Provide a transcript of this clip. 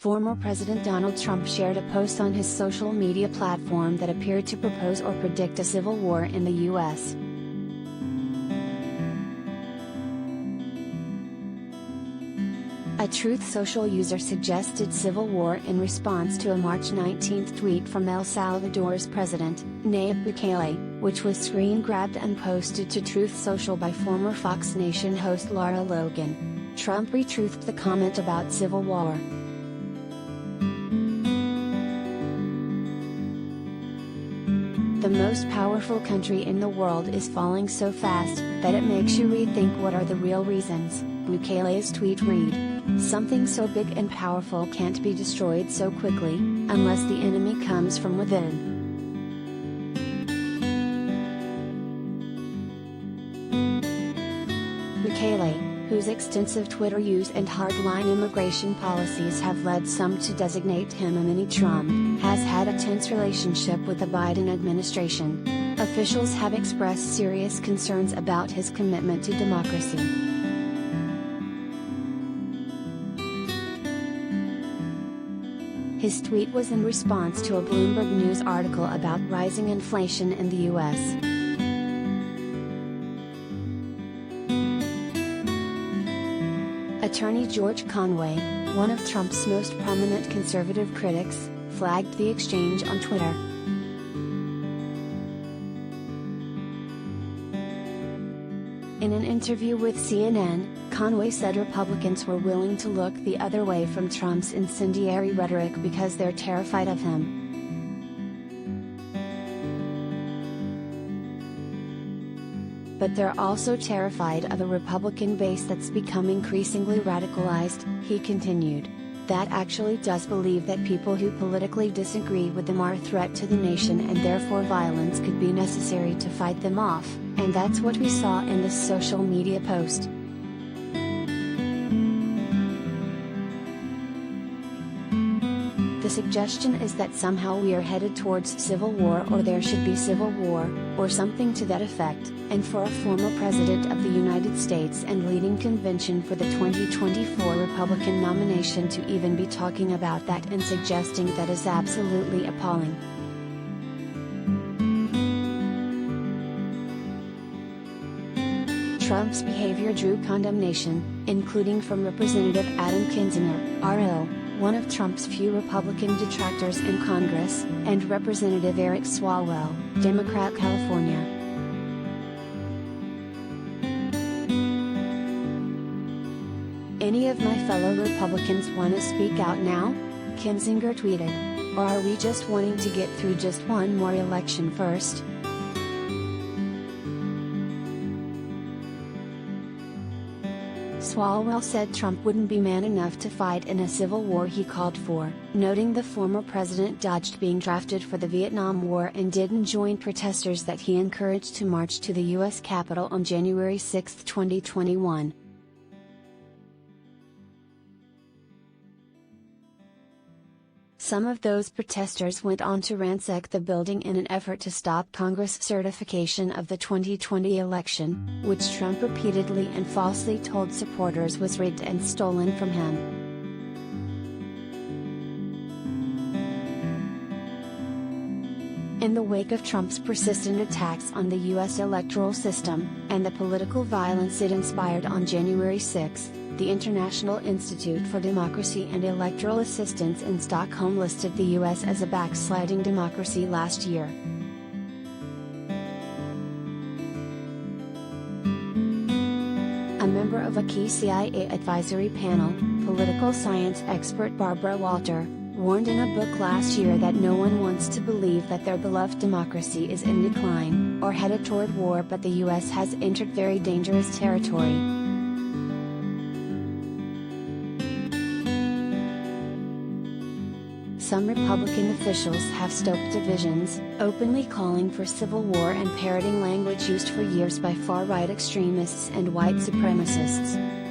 Former President Donald Trump shared a post on his social media platform that appeared to propose or predict a civil war in the U.S. A Truth Social user suggested civil war in response to a March 19 tweet from El Salvador's president, Nayib Bukele, which was screen-grabbed and posted to Truth Social by former Fox Nation host Lara Logan. Trump retruthed the comment about civil war. The most powerful country in the world is falling so fast that it makes you rethink what are the real reasons, Bukele's tweet read. Something so big and powerful can't be destroyed so quickly, unless the enemy comes from within. Bukele, whose extensive Twitter use and hardline immigration policies have led some to designate him a mini-Trump, has had a tense relationship with the Biden administration. Officials have expressed serious concerns about his commitment to democracy. His tweet was in response to a Bloomberg News article about rising inflation in the U.S. Attorney George Conway, one of Trump's most prominent conservative critics, flagged the exchange on Twitter. In an interview with CNN, Conway said Republicans were willing to look the other way from Trump's incendiary rhetoric because they're terrified of him. But they're also terrified of a Republican base that's become increasingly radicalized, he continued. That actually does believe that people who politically disagree with them are a threat to the nation and therefore violence could be necessary to fight them off, and that's what we saw in this social media post. The suggestion is that somehow we are headed towards civil war or there should be civil war, or something to that effect, and for a former president of the United States and leading convention for the 2024 Republican nomination to even be talking about that and suggesting that is absolutely appalling. Trump's behavior drew condemnation, including from Representative Adam Kinzinger, RO, one of Trump's few Republican detractors in Congress, and Representative Eric Swalwell, Democrat, California. Any of my fellow Republicans want to speak out now? Kinzinger tweeted. Or are we just wanting to get through just one more election first? Swalwell said Trump wouldn't be man enough to fight in a civil war he called for, noting the former president dodged being drafted for the Vietnam War and didn't join protesters that he encouraged to march to the U.S. Capitol on January 6, 2021. Some of those protesters went on to ransack the building in an effort to stop Congress' certification of the 2020 election, which Trump repeatedly and falsely told supporters was rigged and stolen from him. In the wake of Trump's persistent attacks on the U.S. electoral system, and the political violence it inspired on January 6, the International Institute for Democracy and Electoral Assistance in Stockholm listed the U.S. as a backsliding democracy last year. A member of a key CIA advisory panel, political science expert Barbara Walter, warned in a book last year that no one wants to believe that their beloved democracy is in decline, or headed toward war, but the U.S. has entered very dangerous territory. Some Republican officials have stoked divisions, openly calling for civil war and parroting language used for years by far-right extremists and white supremacists.